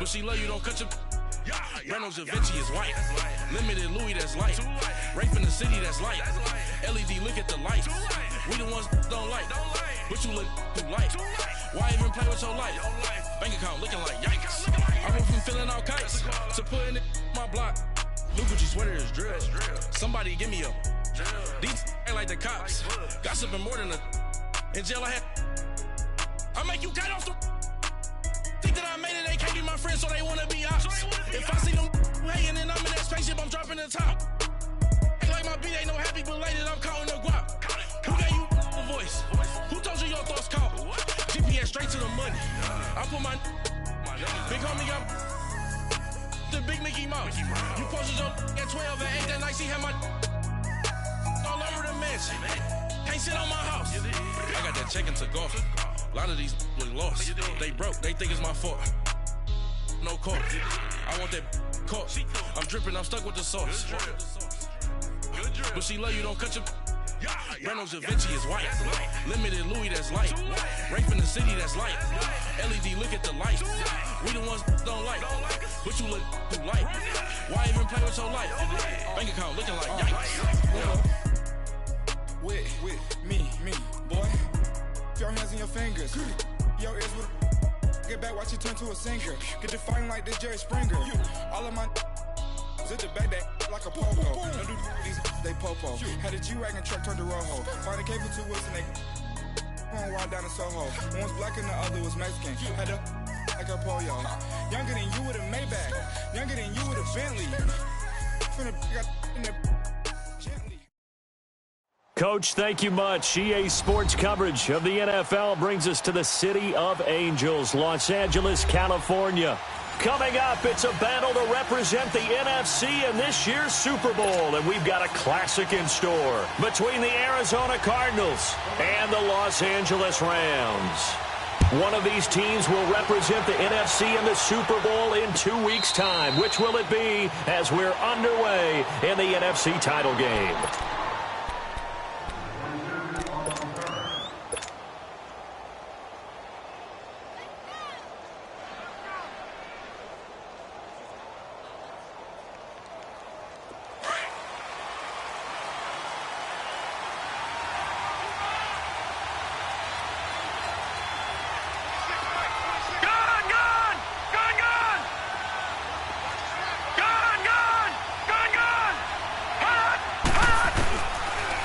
But she love you, don't cut your... Reynolds Da Vinci is white. Limited Louis, that's light. Rape in the city, that's light. LED, look at the lights. We the ones don't like. But you look too light. Why even play with your life? Bank account looking like yikes. I went from filling out kites to putting it my block. Blue Gucci sweater is drill. Somebody give me a... These ain't like the cops. Gossiping more than a... In jail I had... I make you cut off the... Think that I made it, they can't be my friends, so they wanna be ops. If I see them hating and I'm in that spaceship, I'm dropping the top. Ain't like my beat ain't no happy belated, I'm counting the guap. Who gave you a voice? Who told you your thoughts count? GPS straight to the money. I put my big homie up the big Mickey Mouse. You posted your at 12 and 8 that night, she had my all over the mansion. Can't sit on my house. I got that check into golf. A lot of these look lost. They broke, they think it's my fault. No court. I want that court. I'm dripping, I'm stuck with the sauce. But she love you, don't cut your... Reynolds Da Vinci is white. Limited Louis, that's light. Rape in the city, that's light. LED, look at the lights. We the ones don't like. But you look too light. Why even play with your life? Bank account looking like yikes. With me, boy. Your hands in your fingers. Your ears with get back, watch you turn to a singer. Get to fighting like this Jerry Springer. All of my zip the back that like a pogo. Don't do these, they popo. Had a G-Wagon truck turned to Rojo. Find a cable 2 wheels and they going wild down in Soho. One was black and the other was Mexican. Had a like a pollo. Younger than you with a Maybach. Younger than you with a Bentley. Finna got in the gently. Coach, thank you much. EA Sports coverage of the NFL brings us to the City of Angels, Los Angeles, California. Coming up, it's a battle to represent the NFC in this year's Super Bowl, and we've got a classic in store between the Arizona Cardinals and the Los Angeles Rams. One of these teams will represent the NFC in the Super Bowl in 2 weeks' time. Which will it be as we're underway in the NFC title game?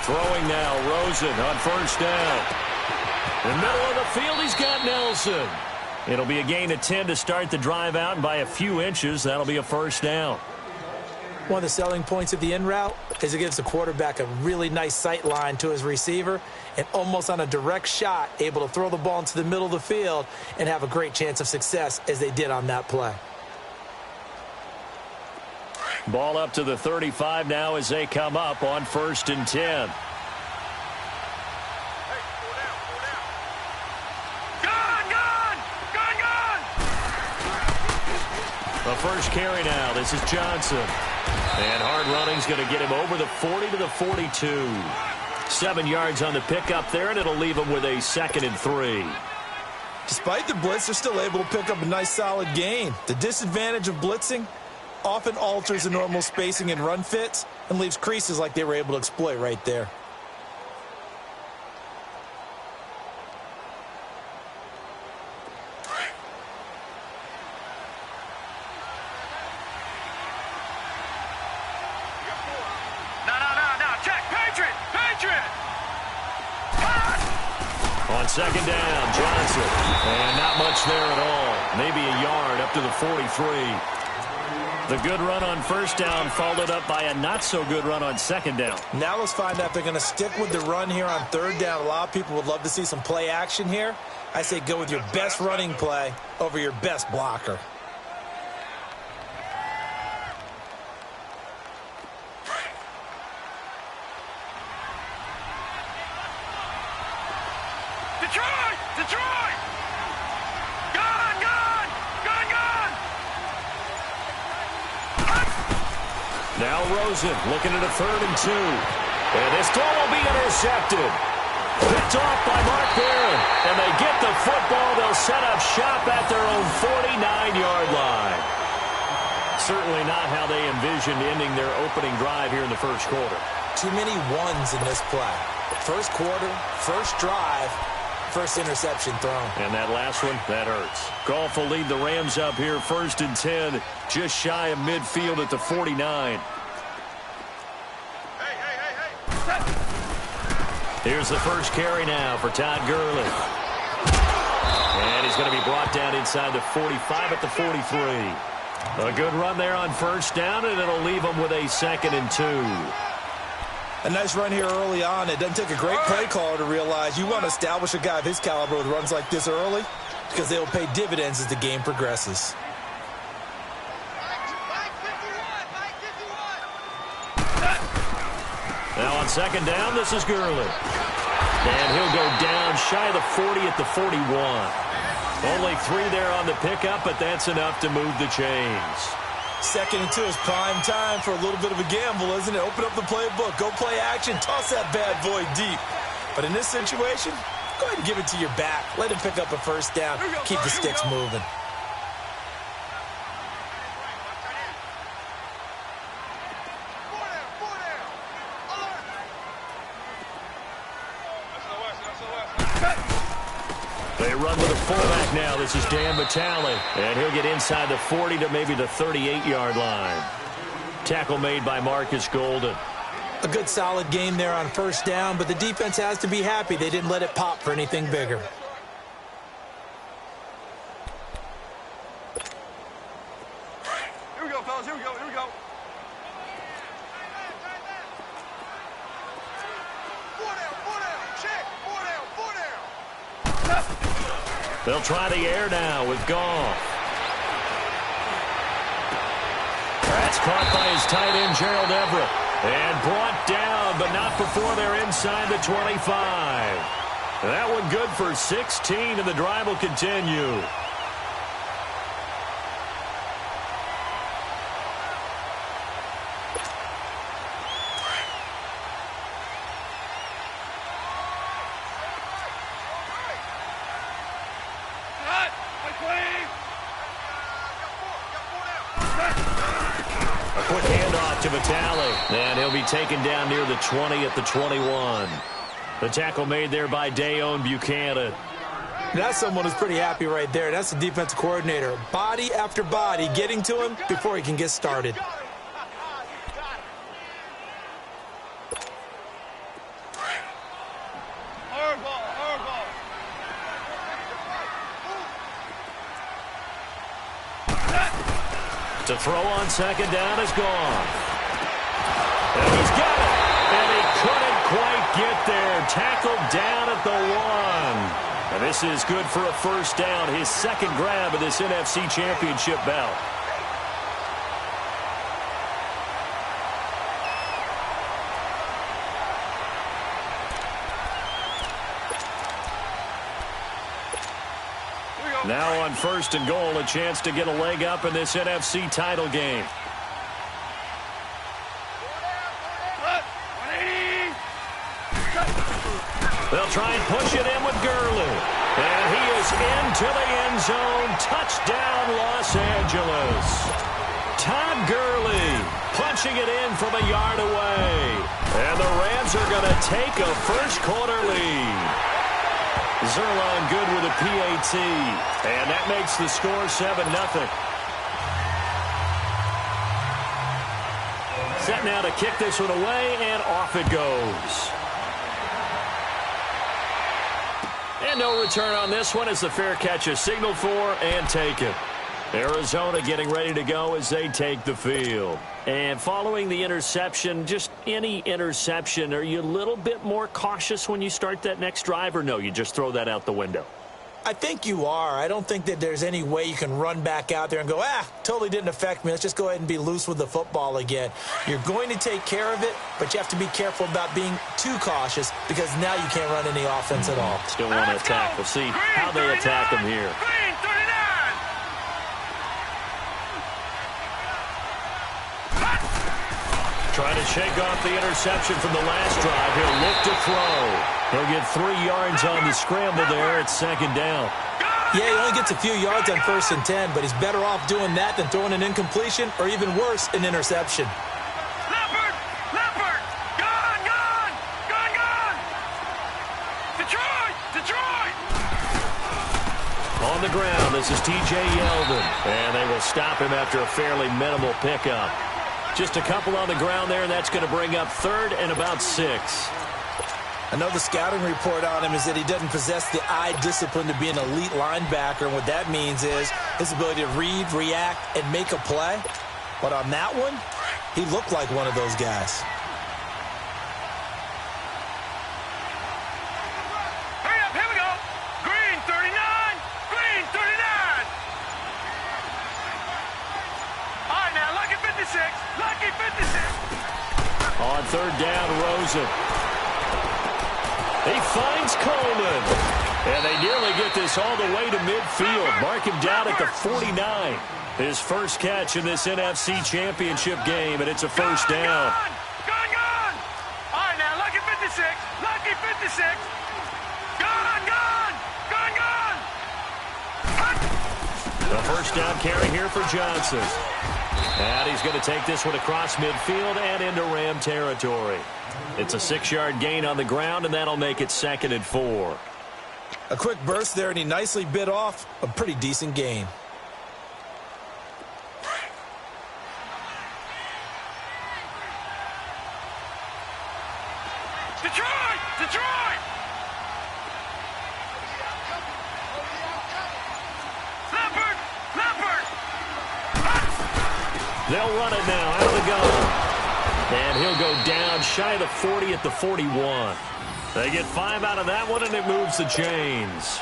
Throwing now, Rosen on first down. In the middle of the field, he's got Nelson. It'll be a gain of 10 to start the drive out, and by a few inches, that'll be a first down. One of the selling points of the in route is it gives the quarterback a really nice sight line to his receiver, and almost on a direct shot, able to throw the ball into the middle of the field and have a great chance of success as they did on that play. Ball up to the 35 now as they come up on 1st and 10. The first carry now. This is Johnson. And hard running's going to get him over the 40 to the 42. 7 yards on the pickup there, and it'll leave him with a 2nd and 3. Despite the blitz, they're still able to pick up a nice solid gain. The disadvantage of blitzing often alters the normal spacing and run fits and leaves creases like they were able to exploit right there. No, check, Patriot! On 2nd down, Johnson. And not much there at all. Maybe a yard up to the 43. The good run on 1st down followed up by a not-so-good run on 2nd down. Now let's find out if they're going to stick with the run here on 3rd down. A lot of people would love to see some play action here. I say go with your best running play over your best blocker. Detroit! Gone! Now Rosen looking at a 3rd and 2. And this throw will be intercepted. Picked off by Mark Barron. And they get the football. They'll set up shop at their own 49-yard line. certainly not how they envisioned ending their opening drive here in the first quarter. Too many ones in this play. First quarter, first drive, first interception thrown. And that last one, that hurts. Goff will lead the Rams up here 1st and 10, just shy of midfield at the 49. Here's the first carry now for Todd Gurley. And he's going to be brought down inside the 45 at the 43. A good run there on first down, and it'll leave him with a 2nd and 2. A nice run here early on. It doesn't take a great play caller to realize you want to establish a guy of his caliber with runs like this early because they will pay dividends as the game progresses. Now on 2nd down, this is Gurley. And he'll go down shy of the 40 at the 41. Only 3 there on the pickup, but that's enough to move the chains. 2nd and 2 is prime time for a little bit of a gamble, isn't it? Open up the playbook, go play action, toss that bad boy deep. But in this situation, go ahead and give it to your back. Let him pick up a first down, keep the sticks moving. They run with a fullback now. This is Dan Vitale. And he'll get inside the 40 to maybe the 38-yard line. Tackle made by Marcus Golden. A good solid game there on first down, but the defense has to be happy they didn't let it pop for anything bigger. Here we go, fellas. Here we go. Here we go. They'll try the air now with Goff. That's caught by his tight end, Gerald Everett. And brought down, but not before they're inside the 25. That one good for 16, and the drive will continue. Quick handoff to Vitale. And he'll be taken down near the 20 at the 21. The tackle made there by Dayon Buchanan. That's someone who's pretty happy right there. That's the defensive coordinator. Body after body getting to him before he can get started. To throw on 2nd down is gone. And he's got it. And he couldn't quite get there. Tackled down at the 1. And this is good for a first down. His 2nd grab of this NFC Championship bout. Now on 1st and goal, a chance to get a leg up in this NFC title game. They'll try and push it in with Gurley. And he is into the end zone. Touchdown, Los Angeles. Todd Gurley punching it in from a yard away. And the Rams are going to take a first quarter lead. Zerline good with a PAT. And that makes the score 7-0. Set now to kick this one away, and off it goes. And no return on this one as the fair catch is signaled for and taken. Arizona getting ready to go as they take the field. And following the interception, just any interception, are you a little bit more cautious when you start that next drive, or no, you just throw that out the window? I think you are. I don't think that there's any way you can run back out there and go, totally didn't affect me. Let's just go ahead and be loose with the football again. You're going to take care of it, but you have to be careful about being too cautious because now you can't run any offense at all. Still want to attack. We'll see how they attack him here. Trying to shake off the interception from the last drive. He'll look to throw. He'll get 3 yards on the scramble there at 2nd down. Yeah, he only gets a few yards on 1st and 10, but he's better off doing that than throwing an incompletion or even worse, an interception. Leopard! Leopard! Gone! Gone! Gone! Gone! Detroit! Detroit! On the ground, this is T.J. Yeldon, and they will stop him after a fairly minimal pickup. Just a couple on the ground there, and that's going to bring up 3rd and about 6. I know the scouting report on him is that he doesn't possess the eye discipline to be an elite linebacker, and what that means is his ability to read, react, and make a play. But on that one, he looked like one of those guys. Hurry up, here we go! Green 39! Green 39! All right, now, Lucky 56! Lucky 56! On 3rd down, Rosen. He finds Coleman. And they nearly get this all the way to midfield. Mark him down at the 49. His first catch in this NFC Championship game, and it's a first down. Gone, gone! All right, now, Lucky 56! Lucky 56! Gone, gone! Gone, gone! The first down carry here for Johnson. And he's going to take this one across midfield and into Ram territory. It's a 6-yard gain on the ground, and that'll make it 2nd and 4. A quick burst there, and he nicely bit off a pretty decent gain. Detroit! Detroit! Leopard! Leopard! They'll run it now out of the gun. And he'll go down shy of the 40 at the 41. They get 5 out of that one, and it moves the chains.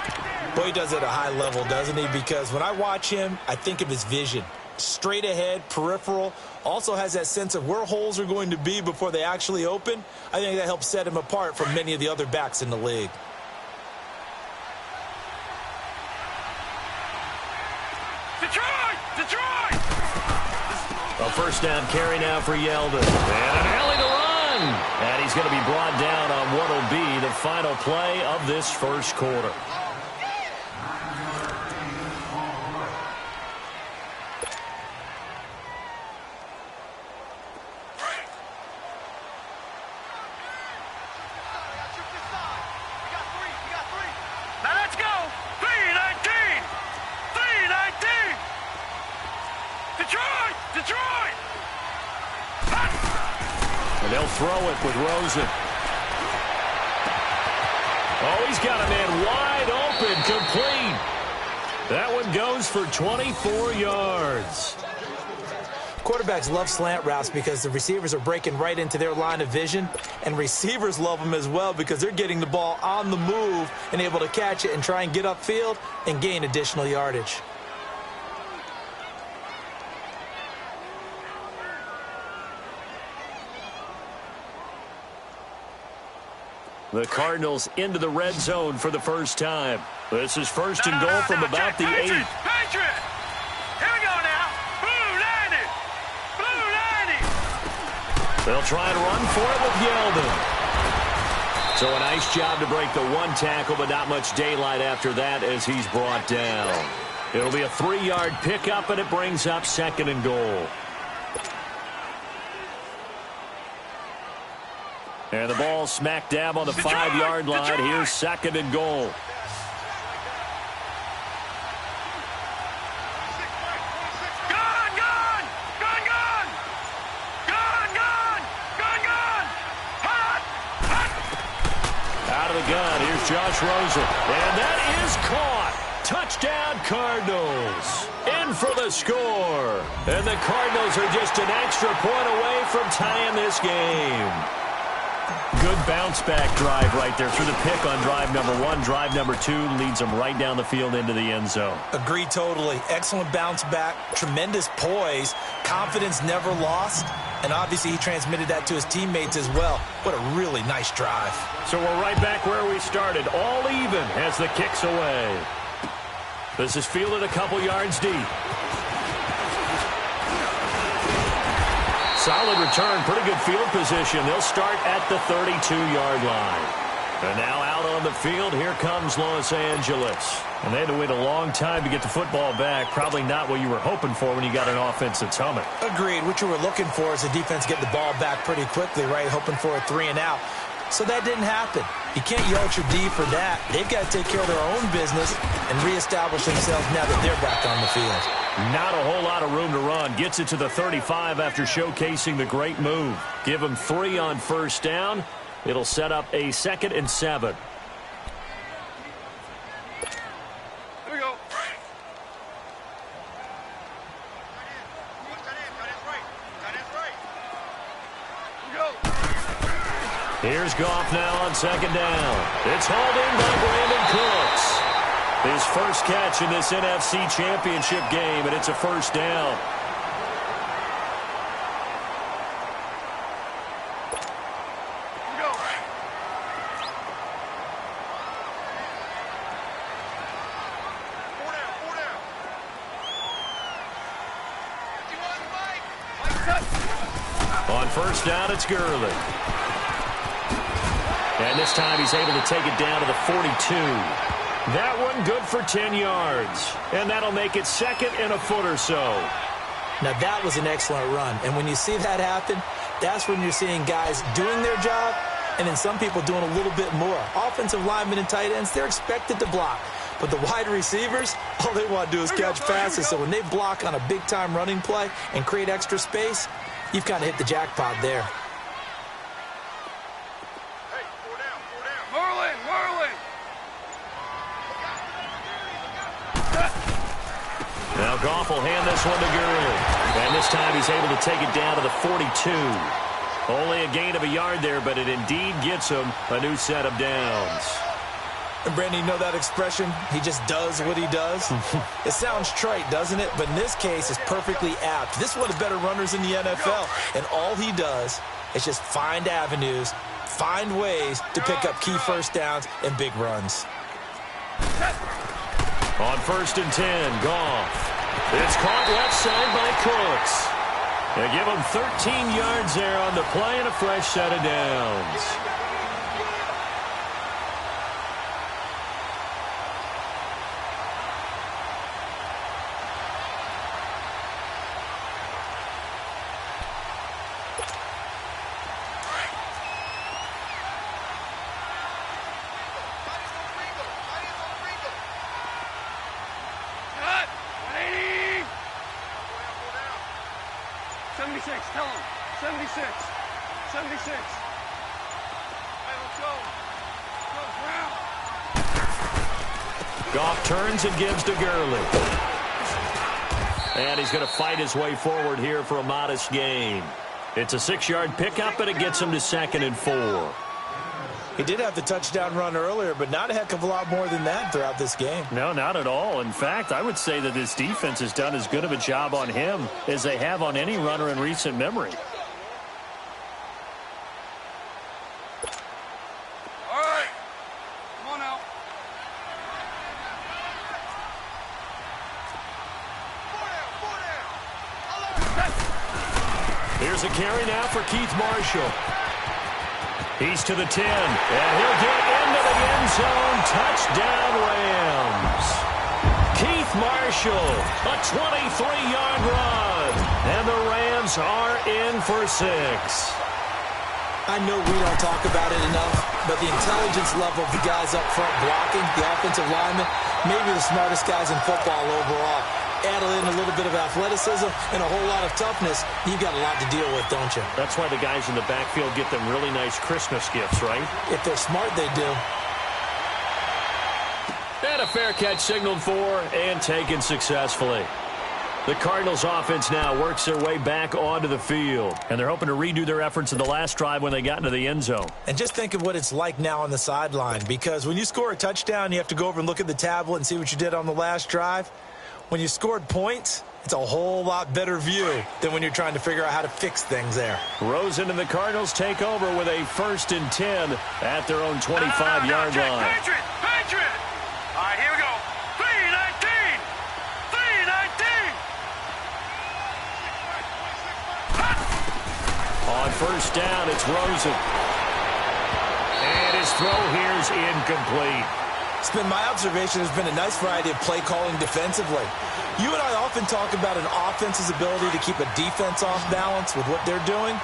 Boy, he does it at a high level, doesn't he? Because when I watch him, I think of his vision. Straight ahead, peripheral, also has that sense of where holes are going to be before they actually open. I think that helps set him apart from many of the other backs in the league. Detroit! Detroit! A first down carry now for Yeldon. And an alley to run. And he's going to be brought down on what will be the final play of this first quarter. Now let's go! 319! 319! Detroit! Detroit! And they'll throw it with Rosen. Oh, he's got a man wide open, complete. That one goes for 24 yards. Quarterbacks love slant routes because the receivers are breaking right into their line of vision, and receivers love them as well because they're getting the ball on the move and able to catch it and try and get upfield and gain additional yardage. The Cardinals into the red zone for the first time. This is 1st and goal from about the 8. Patriot! Here we go now! Blue 90! Blue 90! They'll try and run for it with Yeldon. So a nice job to break the 1 tackle, but not much daylight after that as he's brought down. It'll be a 3-yard pickup, and it brings up 2nd and goal. And the ball smack dab on the 5-yard line. Here's 2nd and goal. Gone! Gone! Gone! Gone! Gone! Gone! Gone! Gone! Hot! Hot! Out of the gun, here's Josh Rosen. And that is caught. Touchdown, Cardinals. In for the score. And the Cardinals are just an extra point away from tying this game. Good bounce-back drive right there through the pick on drive number 1. Drive number 2 leads them right down the field into the end zone. Agreed totally. Excellent bounce back, tremendous poise, confidence never lost, and obviously he transmitted that to his teammates as well. What a really nice drive. So we're right back where we started, all even as the kick's away. This is fielded a couple yards deep. Solid return, pretty good field position. They'll start at the 32-yard line. And now out on the field, here comes Los Angeles. And they had to wait a long time to get the football back. Probably not what you were hoping for when you got an offense that's humming. Agreed. What you were looking for is the defense get the ball back pretty quickly, right? Hoping for a 3-and-out. So that didn't happen. You can't yell at your D for that. They've got to take care of their own business and reestablish themselves now that they're back on the field. Not a whole lot of room to run. Gets it to the 35 after showcasing the great move. Give him 3 on first down. It'll set up a 2nd and 7. Here we go. Here's Goff now on 2nd down. It's hauled in by Brandon Cooks. His first catch in this NFC Championship game, and it's a first down. On first down, it's Gurley. And this time he's able to take it down to the 42. That one good for 10 yards. And that'll make it 2nd and a foot or so. Now, that was an excellent run. And when you see that happen, that's when you're seeing guys doing their job and then some people doing a little bit more. Offensive linemen and tight ends, they're expected to block. But the wide receivers, all they want to do is catch passes. So when they block on a big-time running play and create extra space, you've kind of hit the jackpot there. Hey, 4 down, 4 down. Merlin. Now Goff will hand this one to Gurley. And this time he's able to take it down to the 42. Only a gain of a yard there, but it indeed gets him a new set of downs. And Brandon, you know that expression? He just does what he does. It sounds trite, doesn't it? But in this case, it's perfectly apt. This is one of the better runners in the NFL. And all he does is just find avenues, find ways to pick up key first downs and big runs. On 1st and 10, Goff. It's caught left side by Cooks. They give him 13 yards there on the play and a fresh set of downs. Tell him. 76. 76. Hey, let's go. Let's go, Brown. Goff turns and gives to Gurley. And he's going to fight his way forward here for a modest gain. It's a 6-yard pickup, and it gets him to 2nd and 4. He did have the touchdown run earlier, but not a heck of a lot more than that throughout this game. No, not at all. In fact, I would say that this defense has done as good of a job on him as they have on any runner in recent memory. All right. Come on now. Here's a carry now for Keith Marshall. He's to the 10, and he'll get into the end zone. Touchdown, Rams. Keith Marshall, a 23-yard run, and the Rams are in for 6. I know we don't talk about it enough, but the intelligence level of the guys up front blocking, the offensive linemen, maybe the smartest guys in football overall. Add in a little bit of athleticism and a whole lot of toughness, you've got a lot to deal with, don't you? That's why the guys in the backfield get them really nice Christmas gifts, right? If they're smart, they do. And a fair catch signaled for and taken successfully. The Cardinals offense now works their way back onto the field, and they're hoping to redo their efforts in the last drive when they got into the end zone. And just think of what it's like now on the sideline, because when you score a touchdown, you have to go over and look at the tablet and see what you did on the last drive. When you scored points, it's a whole lot better view than when you're trying to figure out how to fix things there. Rosen and the Cardinals take over with a 1st and 10 at their own 25-yard line. Patriot! All right, here we go. 319! 319! On 1st down, it's Rosen. And his throw here is incomplete. It's been my observation there's been a nice variety of play calling defensively. You and I often talk about an offense's ability to keep a defense off balance with what they're doing.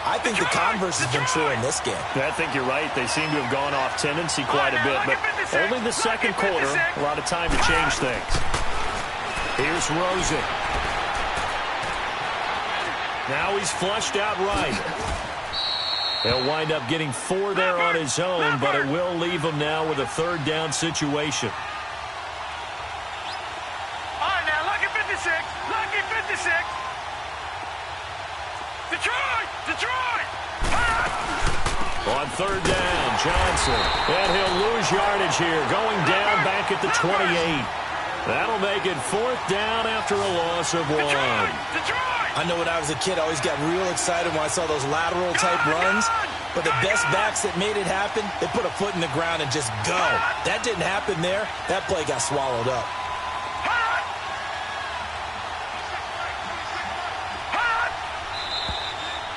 I think the converse has been true in this game. I think you're right. They seem to have gone off tendency quite a bit, but only the second quarter. A lot of time to change things. Here's Rosen. Now he's flushed out right. He'll wind up getting 4 there on his own, but it will leave him now with a third down situation. All right, now, lucky 56. Lucky 56. Detroit! On third down, Johnson. And he'll lose yardage here, going down back at the 28. That'll make it 4th down after a loss of 1. Detroit! I know when I was a kid, I always got real excited when I saw those lateral-type runs. But the best backs that made it happen, they put a foot in the ground and just go. That didn't happen there. That play got swallowed up.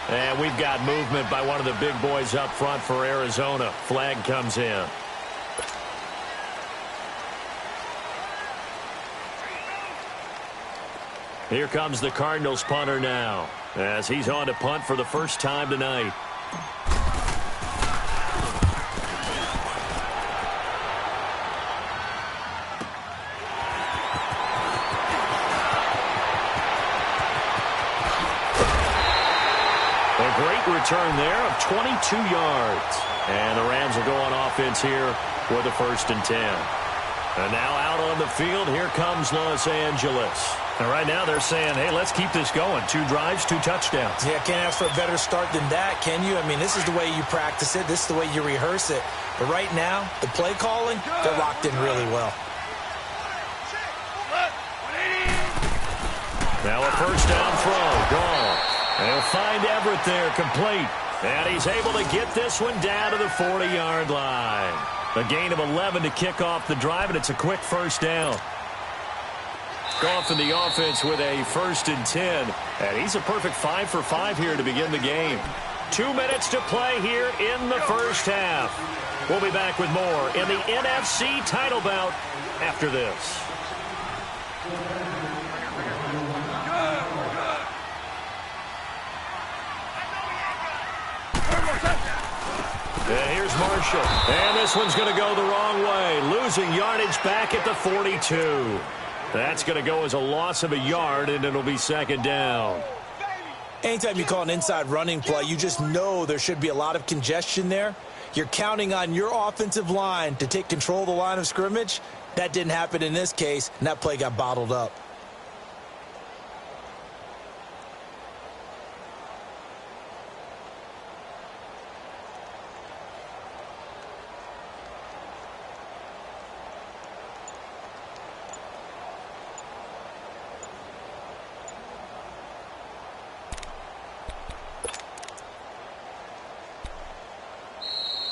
And we've got movement by one of the big boys up front for Arizona. Flag comes in. Here comes the Cardinals punter now, as he's on to punt for the first time tonight. A great return there of 22 yards. And the Rams will go on offense here with a 1st and 10. And now out on the field, here comes Los Angeles. And right now they're saying, hey, let's keep this going. 2 drives, 2 touchdowns. Yeah, can't ask for a better start than that, can you? I mean, this is the way you practice it. This is the way you rehearse it. But right now, the play calling, they're locked in really well. Now a first down throw, gone. They'll find Everett there, complete. And he's able to get this one down to the 40-yard line. A gain of 11 to kick off the drive, and it's a quick first down. Goff in the offense with a 1st and 10. And he's a perfect 5 for 5 here to begin the game. 2 minutes to play here in the first half. We'll be back with more in the NFC title bout after this. And here's Marshall. And this one's going to go the wrong way. Losing yardage back at the 42. That's going to go as a loss of a yard, and it'll be 2nd down. Anytime you call an inside running play, you just know there should be a lot of congestion there. You're counting on your offensive line to take control of the line of scrimmage. That didn't happen in this case, and that play got bottled up.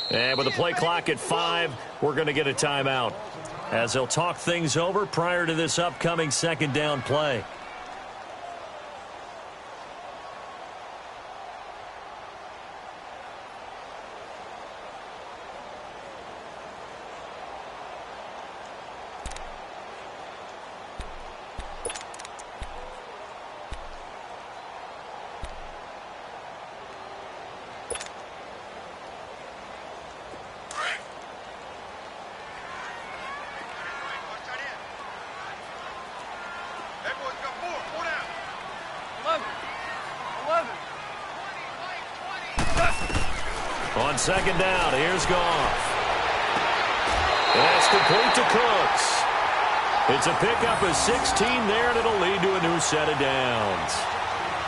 And with the play clock at 5, we're going to get a timeout, as they'll talk things over prior to this upcoming 2nd down play. On 2nd down, here's Goff. That's complete to Cooks. It's a pickup of 16 there, and it'll lead to a new set of downs.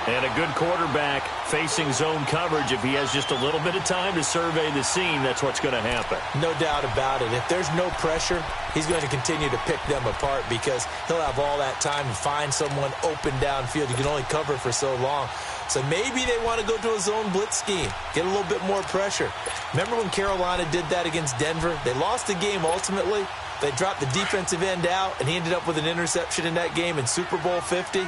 And a good quarterback facing zone coverage. If he has just a little bit of time to survey the scene, that's what's going to happen. No doubt about it. If there's no pressure, he's going to continue to pick them apart because he'll have all that time to find someone open downfield. You can only cover for so long. So maybe they want to go to a zone blitz scheme, get a little bit more pressure. Remember when Carolina did that against Denver? They lost the game ultimately. They dropped the defensive end out, and he ended up with an interception in that game in Super Bowl 50.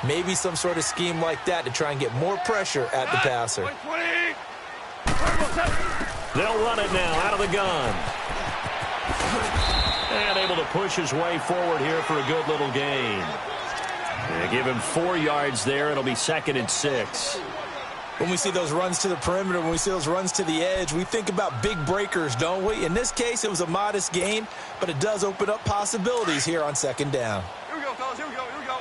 Maybe some sort of scheme like that to try and get more pressure at the passer. They'll run it now out of the gun. And able to push his way forward here for a good little gain. They give him 4 yards there. It'll be 2nd and 6. When we see those runs to the perimeter, when we see those runs to the edge, we think about big breakers, don't we? In this case, it was a modest gain, but it does open up possibilities here on 2nd down. Here we go, fellas. Here we go. Here we go.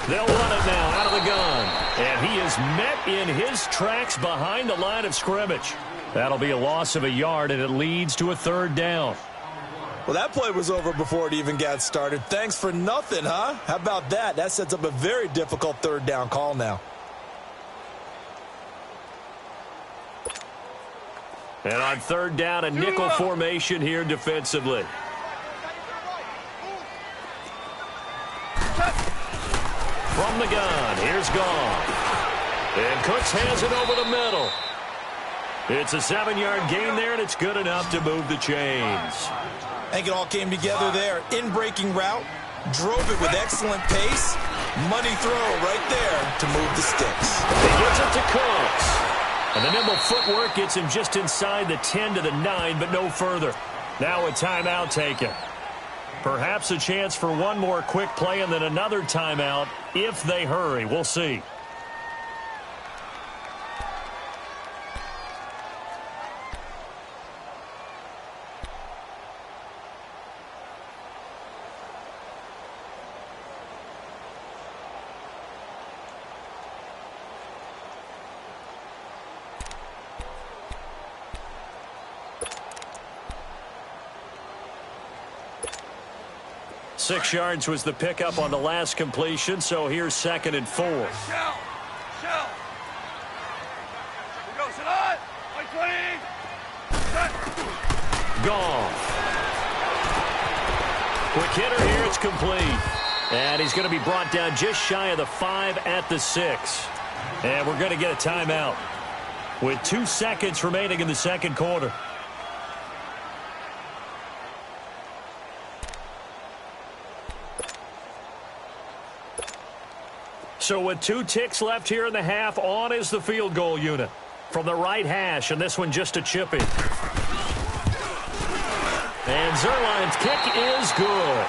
They'll run it now out of the gun. And he is met in his tracks behind the line of scrimmage. That'll be a loss of a yard, and it leads to a 3rd down. Well, that play was over before it even got started. Thanks for nothing, huh? How about that? That sets up a very difficult 3rd down call now. And on 3rd down, a nickel formation here defensively. From the gun, here's Goff. And Cooks has it over the middle. It's a 7-yard gain there, and it's good enough to move the chains. I think it all came together there. In-breaking route, drove it with excellent pace. Money throw right there to move the sticks. He gets it to Cooks. And the nimble footwork gets him just inside the 10 to the 9, but no further. Now a timeout taken. Perhaps a chance for one more quick play and then another timeout if they hurry. We'll see. Six yards was the pickup on the last completion, so here's 2nd and 4. Shell. Shell. Here we go. Sit on. White clean. Set. Goff. Quick hitter here. It's complete. And he's going to be brought down just shy of the 5 at the 6. And we're going to get a timeout with 2 seconds remaining in the 2nd quarter. So with 2 ticks left here in the half, on is the field goal unit. From the right hash, and this one just a chippy. And Zerline's kick is good.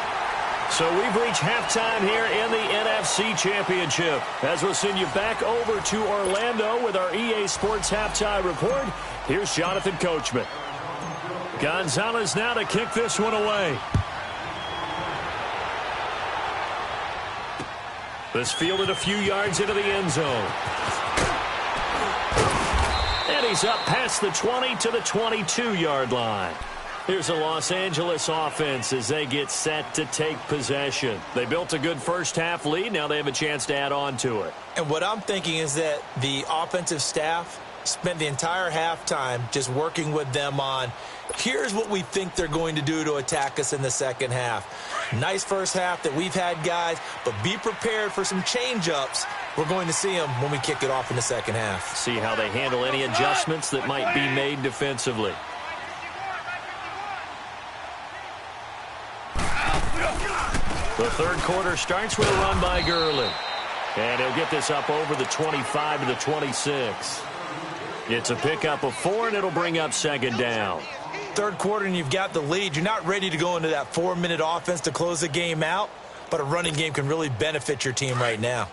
So we've reached halftime here in the NFC Championship. As we'll send you back over to Orlando with our EA Sports Halftime Report, here's Jonathan Coachman. Gonzalez now to kick this one away. This fielded a few yards into the end zone. And he's up past the 20 to the 22-yard line. Here's the Los Angeles offense as they get set to take possession. They built a good first-half lead. Now they have a chance to add on to it. And what I'm thinking is that the offensive staff spent the entire halftime just working with them on, here's what we think they're going to do to attack us in the second half. Nice first half that we've had, guys, but be prepared for some change-ups. We're going to see them when we kick it off in the second half. See how they handle any adjustments that might be made defensively. The third quarter starts with a run by Gurley. And he'll get this up over the 25 to the 26. It's a pickup of 4, and it'll bring up 2nd down. Third quarter, and you've got the lead. You're not ready to go into that 4-minute offense to close the game out, but a running game can really benefit your team right now.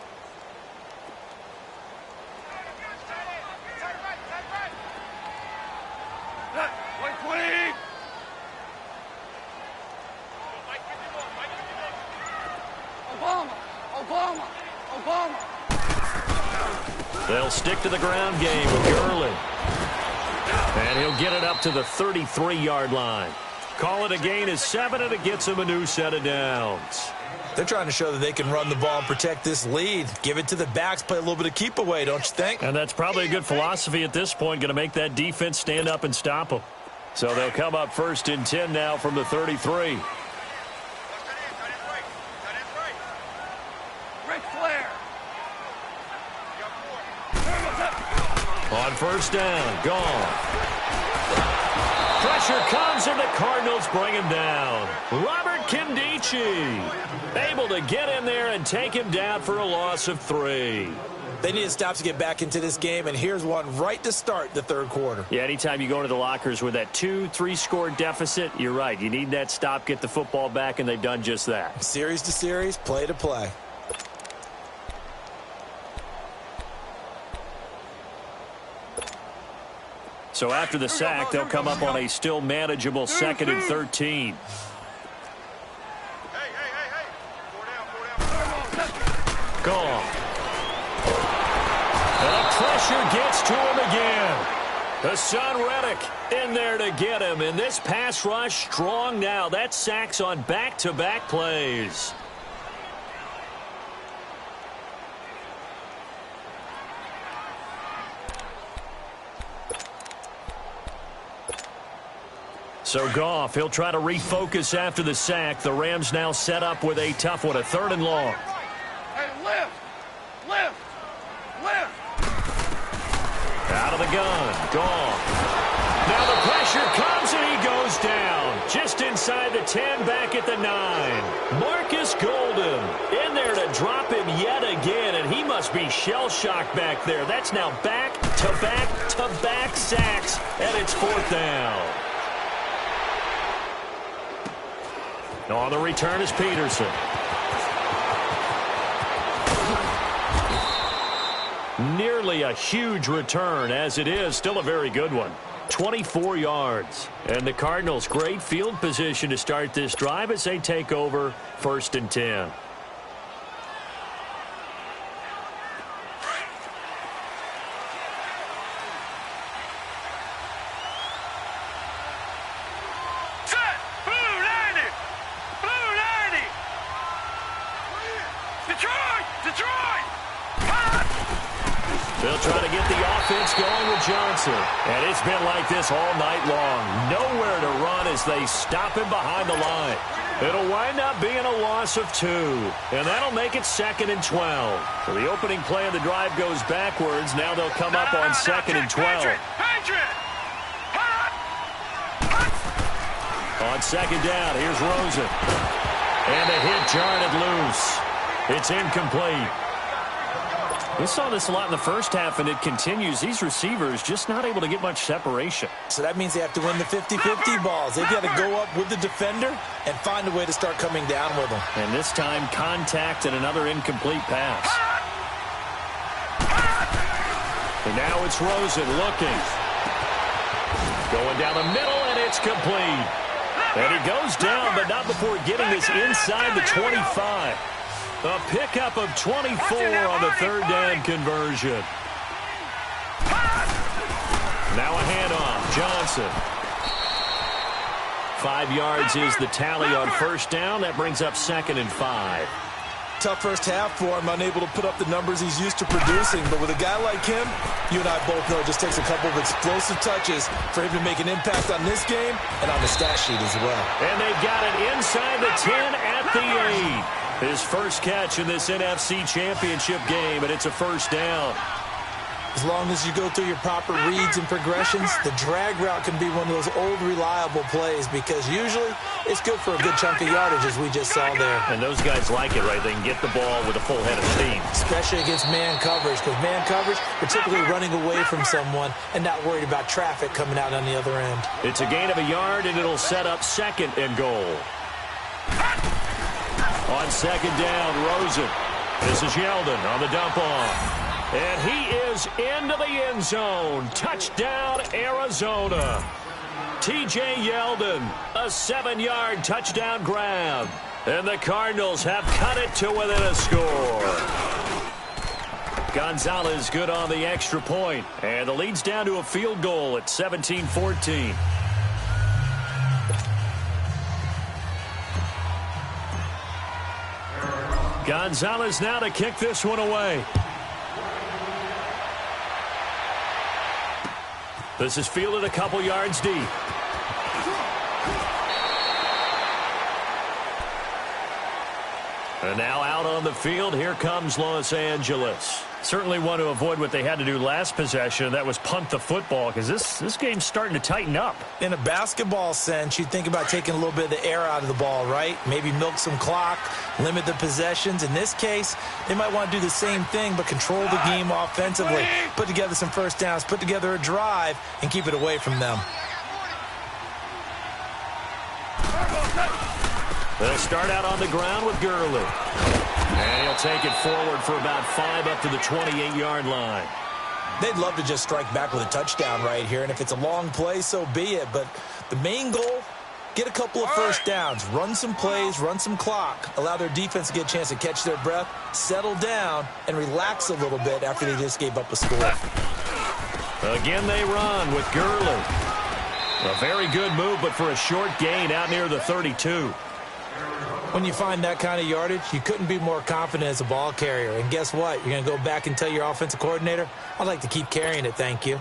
They'll stick to the ground game with Gurley. And he'll get it up to the 33-yard line. Call it a gain of 7, and it gets him a new set of downs. They're trying to show that they can run the ball and protect this lead. Give it to the backs, play a little bit of keep away, don't you think? And that's probably a good philosophy at this point, going to make that defense stand up and stop them. So they'll come up 1st and 10 now from the 33. On 1st down, Goff. pressure comes, and the Cardinals bring him down. Robert Kimdichie able to get in there and take him down for a loss of 3. They need a stop to get back into this game, and here's one right to start the third quarter. Yeah, anytime you go into the lockers with that 2-3 score deficit, you're right. You need that stop, get the football back, and they've done just that. Series to series, play to play. So after the sack, they'll come up on a still manageable 2nd and 13. Gone. And the pressure gets to him again. Hassan Reddick in there to get him. And this pass rush strong now. That sacks on back-to-back plays. So Goff, he'll try to refocus after the sack. The Rams now set up with a tough one, a 3rd and long. Hey, lift! Out of the gun. Gone. Now the pressure comes and he goes down. Just inside the 10, back at the 9. Marcus Golden in there to drop him yet again, and he must be shell-shocked back there. That's now back-to-back-to-back sacks, and it's 4th down. On the return is Peterson. Nearly a huge return, as it is still a very good one. 24 yards. And the Cardinals, great field position to start this drive as they take over 1st and 10. They'll try to get the offense going with Johnson. And it's been like this all night long. Nowhere to run as they stop him behind the line. It'll wind up being a loss of 2. And that'll make it 2nd and 12. So the opening play of the drive goes backwards. Now they'll come up on 2nd and 12. On 2nd down, here's Rosen. And the hit jarred it loose. It's incomplete. We saw this a lot in the first half, and it continues. These receivers just not able to get much separation. So that means they have to win the 50-50 balls. They've got to go up with the defender and find a way to start coming down with them. And this time, contact and another incomplete pass. And now it's Rosen looking. Going down the middle, and it's complete. And he goes down, but not before getting this inside the 25. A pickup of 24 on the 3rd down conversion. Now a handoff. Johnson. 5 yards is the tally on 1st down. That brings up 2nd and 5. Tough first half for him, unable to put up the numbers he's used to producing. But with a guy like him, you and I both know it just takes a couple of explosive touches for him to make an impact on this game and on the stat sheet as well. And they've got it inside the 10 at the 8. His first catch in this NFC Championship game, and it's a 1st down. As long as you go through your proper reads and progressions, the drag route can be one of those old reliable plays because usually it's good for a good chunk of yardage, as we just saw there. And those guys like it, right? They can get the ball with a full head of steam. Especially against man coverage, because man coverage, they're typically running away from someone and not worried about traffic coming out on the other end. It's a gain of a yard, and it'll set up 2nd and goal. On 2nd down, Rosen. This is Yeldon on the dump off. And he is into the end zone. Touchdown, Arizona. T.J. Yeldon, a 7-yard touchdown grab. And the Cardinals have cut it to within a score. Gonzalez good on the extra point. And the lead's down to a field goal at 17-14. Gonzalez now to kick this one away. This is fielded a couple yards deep. And now out on the field, here comes Los Angeles. Certainly want to avoid what they had to do last possession. That was punt the football, because this game's starting to tighten up. In a basketball sense, you think about taking a little bit of the air out of the ball, right? Maybe milk some clock, limit the possessions. In this case, they might want to do the same thing, but control the game offensively. Put together some first downs, put together a drive, and keep it away from them. They'll start out on the ground with Gurley. And he'll take it forward for about 5 up to the 28-yard line. They'd love to just strike back with a touchdown right here, and if it's a long play, so be it. But the main goal, get a couple of first downs, run some plays, run some clock, allow their defense to get a chance to catch their breath, settle down, and relax a little bit after they just gave up a score. Again they run with Gurley. A very good move, but for a short gain out near the 32. When you find that kind of yardage, you couldn't be more confident as a ball carrier. And guess what? You're going to go back and tell your offensive coordinator, I'd like to keep carrying it, thank you.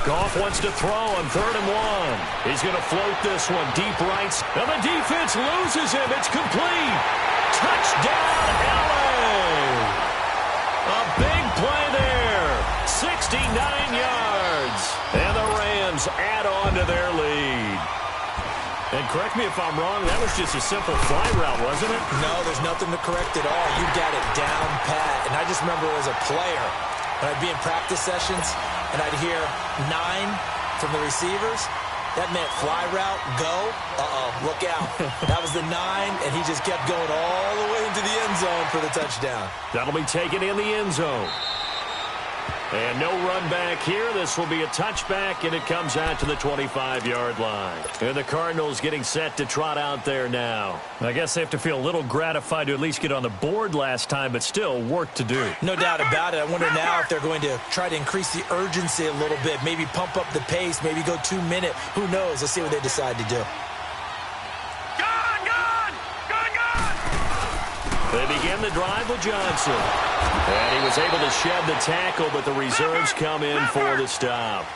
Goff wants to throw on 3rd and 1. He's going to float this one deep right. And the defense loses him. It's complete. Touchdown, LA. A big play there. 69 yards. And the Rams add on to their lead. And correct me if I'm wrong, that was just a simple fly route, wasn't it? No, there's nothing to correct at all. You got it down pat. And I just remember as a player, when I'd be in practice sessions, and I'd hear 9 from the receivers, that meant fly route, go, look out. That was the 9, and he just kept going all the way into the end zone for the touchdown. That'll be taken in the end zone. And no run back here. This will be a touchback, and it comes out to the 25-yard line. And the Cardinals getting set to trot out there now. I guess they have to feel a little gratified to at least get on the board last time, but still work to do. No doubt about it. I wonder now if they're going to try to increase the urgency a little bit, maybe pump up the pace, maybe go 2-minute. Who knows? Let's see what they decide to do. They begin the drive with Johnson. And he was able to shed the tackle, but the reserves come in for the stop.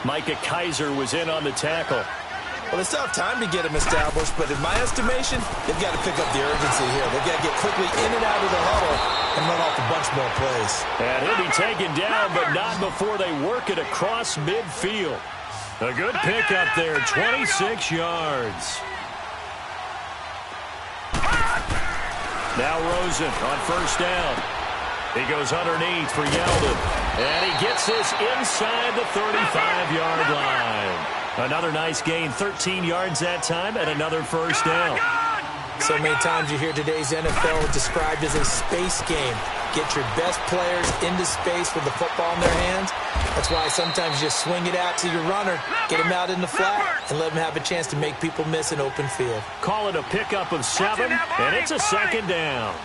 Micah Kaiser was in on the tackle. Well, they still have time to get him established, but in my estimation, they've got to pick up the urgency here. They've got to get quickly in and out of the huddle and run off a bunch more plays. And he'll be taken down, but not before they work it across midfield. A good pickup there, 26 yards. Now Rosen on first down. He goes underneath for Yeldon. And he gets this inside the 35-yard line. Another nice gain, 13 yards that time, and another first down. So many times you hear today's NFL described as a space game. Get your best players into space with the football in their hands. That's why sometimes you just swing it out to your runner, get him out in the flat, and let him have a chance to make people miss an open field. Call it a pickup of 7, and it's a second down.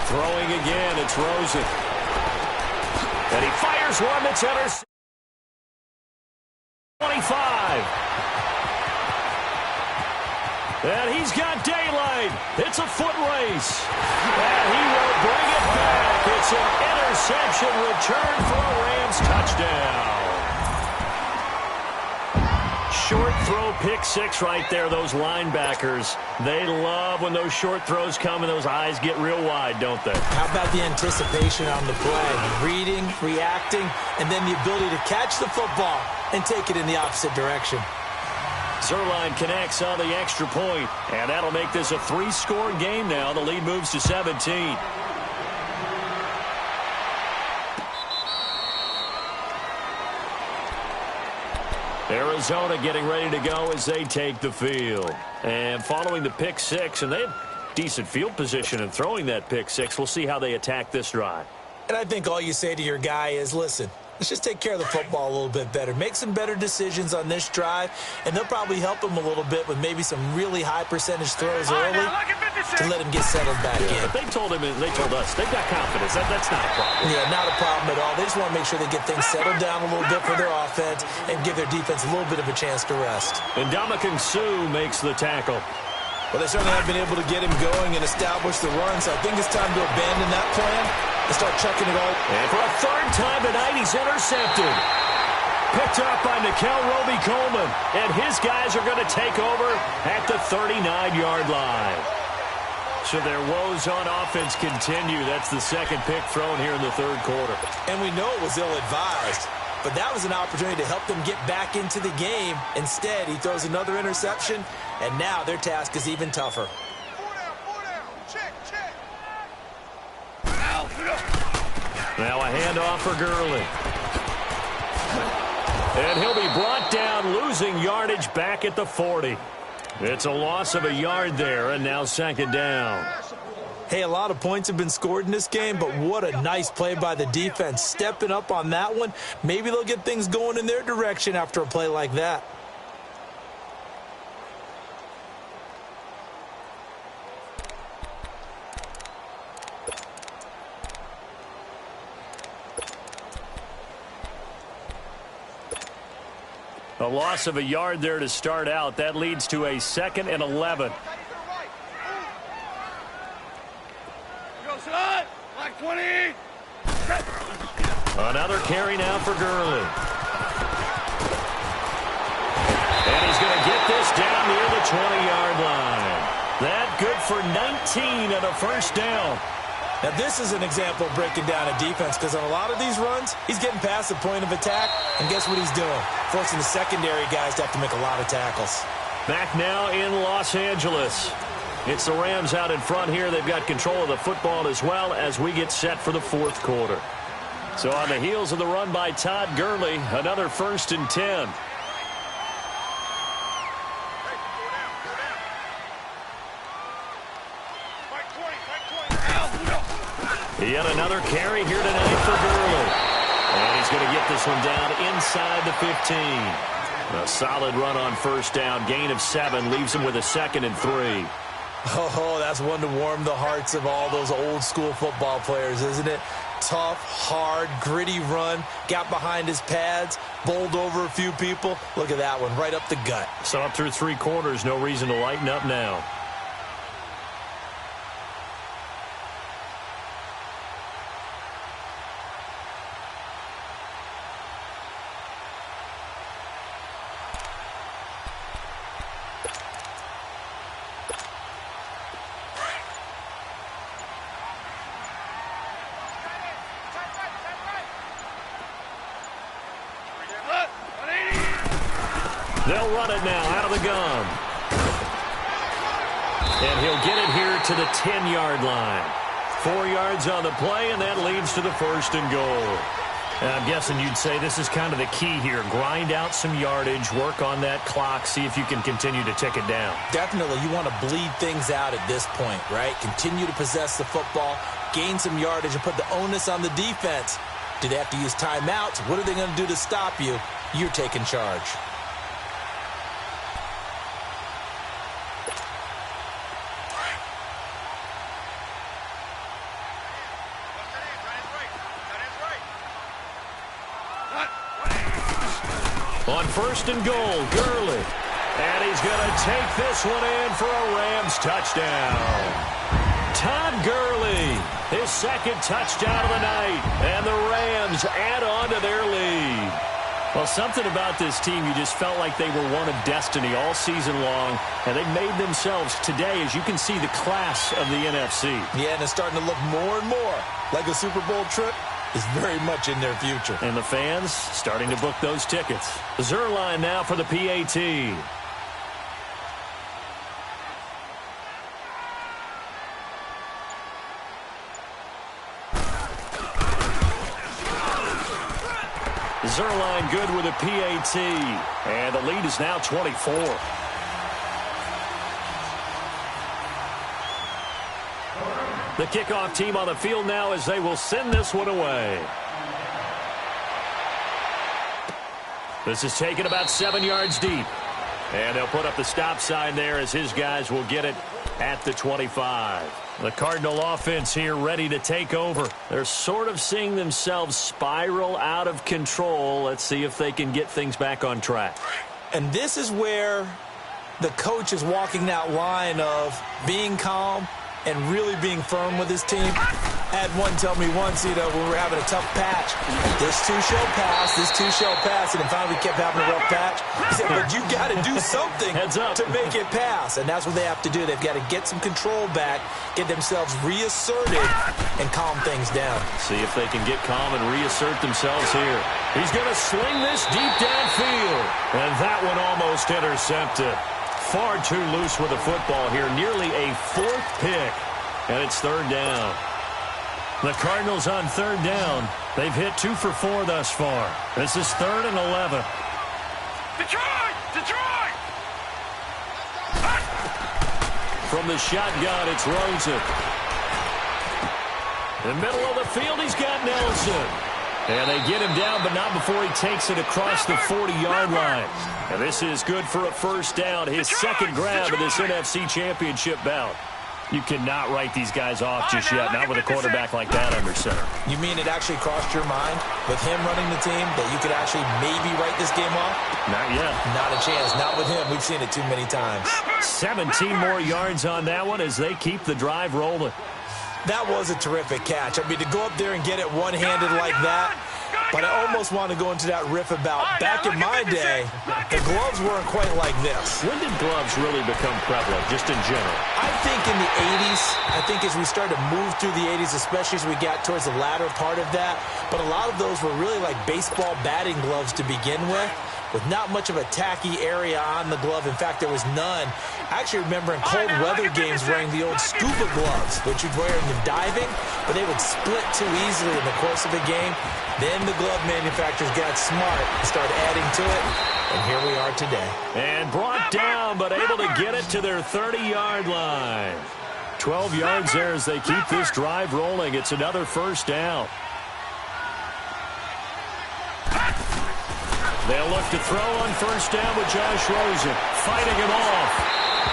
Throwing again, it's Rosen. And he fires one that's intercepted. 25. And he's got daylight. It's a foot race. And he will bring it back. It's an interception return for a Rams touchdown. Short throw, pick 6 right there, those linebackers. They love when those short throws come and those eyes get real wide, don't they? How about the anticipation on the play? Reading, reacting, and then the ability to catch the football and take it in the opposite direction. Zerline connects on the extra point, and that'll make this a 3-score game now. The lead moves to 17. Arizona getting ready to go as they take the field. And following the pick 6, and they have decent field position in throwing that pick 6. We'll see how they attack this drive. And I think all you say to your guy is, listen, let's just take care of the football a little bit better. Make some better decisions on this drive, and they'll probably help him a little bit with maybe some really high percentage throws early to let him get settled back in. They told him, and they told us, they've got confidence. That's not a problem. Yeah, not a problem at all. They just want to make sure they get things settled down a little bit for their offense and give their defense a little bit of a chance to rest. And Ndamukong Suh makes the tackle. Well, they certainly have been able to get him going and establish the run, so I think it's time to abandon that plan and start chucking it all. And for a third time tonight, he's intercepted. Picked up by Nickel Roby-Coleman, and his guys are going to take over at the 39-yard line. So their woes on offense continue. That's the second pick thrown here in the third quarter. And we know it was ill-advised, but that was an opportunity to help them get back into the game. Instead, he throws another interception, and now their task is even tougher. Now a handoff for Gurley. And he'll be brought down, losing yardage back at the 40. It's a loss of a yard there, and now second down. Hey, a lot of points have been scored in this game, but what a nice play by the defense. Stepping up on that one, maybe they'll get things going in their direction after a play like that. A loss of a yard there to start out. That leads to a 2nd and 11. Go, son! Like 20! Another carry now for Gurley. And he's going to get this down near the 20-yard line. That good for 19 and a first down. Now, this is an example of breaking down a defense, because on a lot of these runs, he's getting past the point of attack, and guess what he's doing? Forcing the secondary guys to have to make a lot of tackles. Back now in Los Angeles. It's the Rams out in front here. They've got control of the football as well as we get set for the fourth quarter. So on the heels of the run by Todd Gurley, another 1st and 10. Yet another carry here tonight for Gurley. And he's going to get this one down inside the 15. A solid run on first down. Gain of 7 leaves him with a 2nd and 3. Oh, that's one to warm the hearts of all those old school football players, isn't it? Tough, hard, gritty run. Got behind his pads, bowled over a few people. Look at that one, right up the gut. So up through 3 quarters, no reason to lighten up now. They'll run it now out of the gun. And he'll get it here to the 10-yard line. 4 yards on the play, and that leads to the 1st and goal. And I'm guessing you'd say this is kind of the key here. Grind out some yardage, work on that clock, see if you can continue to tick it down. Definitely. You want to bleed things out at this point, right? Continue to possess the football, gain some yardage, and put the onus on the defense. Do they have to use timeouts? What are they going to do to stop you? You're taking charge. On 1st and goal, Gurley. And he's going to take this one in for a Rams touchdown. Todd Gurley, his 2nd touchdown of the night. And the Rams add on to their lead. Well, something about this team, you just felt like they were one of destiny all season long. And they made themselves today, as you can see, the class of the NFC. Yeah, and it's starting to look more and more like a Super Bowl trip is very much in their future. And the fans starting to book those tickets. Zerline now for the PAT. Zerline good with a PAT. And the lead is now 24. The kickoff team on the field now as they will send this one away. This is taken about 7 yards deep. And they'll put up the stop sign there as his guys will get it at the 25. The Cardinal offense here ready to take over. They're sort of seeing themselves spiral out of control. Let's see if they can get things back on track. And this is where the coach is walking that line of being calm and really being firm with his team. I had one tell me once, when we were having a tough patch, this too shall pass, and then finally we kept having a rough patch. He said, but you got to do something to make it pass, and that's what they have to do. They've got to get some control back, get themselves reasserted, and calm things down. See if they can get calm and reassert themselves here. He's going to sling this deep downfield, and that one almost intercepted. Far too loose with the football here, nearly a 4th pick, and it's 3rd down. The Cardinals on 3rd down. They've hit 2 for 4 thus far. This is 3rd and 11. Detroit! Detroit! From the shotgun, it's Rosen. In the middle of the field, he's got Nelson. And they get him down, but not before he takes it across the 40-yard line. And this is good for a 1st down, his 2nd grab of this NFC Championship bout. You cannot write these guys off just yet, not with a quarterback like that under center. You mean it actually crossed your mind with him running the team that you could actually maybe write this game off? Not yet. Not a chance. Not with him. We've seen it too many times. 17 more yards on that one as they keep the drive rolling. That was a terrific catch. I mean, to go up there and get it one-handed like that, but I almost want to go into that riff about back in my day, the gloves weren't quite like this. When did gloves really become prevalent, just in general? I think in the 80s. I think as we started to move through the 80s, especially as we got towards the latter part of that, but a lot of those were really like baseball batting gloves to begin with not much of a tacky area on the glove. In fact, there was none. I actually remember in cold weather games wearing the old scuba gloves, which you'd wear in the diving, but they would split too easily in the course of a game. Then the glove manufacturers got smart and started adding to it, and here we are today. And brought down, but able to get it to their 30-yard line. 12 yards there as they keep this drive rolling. It's another 1st down. They'll look to throw on 1st down with Josh Rosen, fighting him off.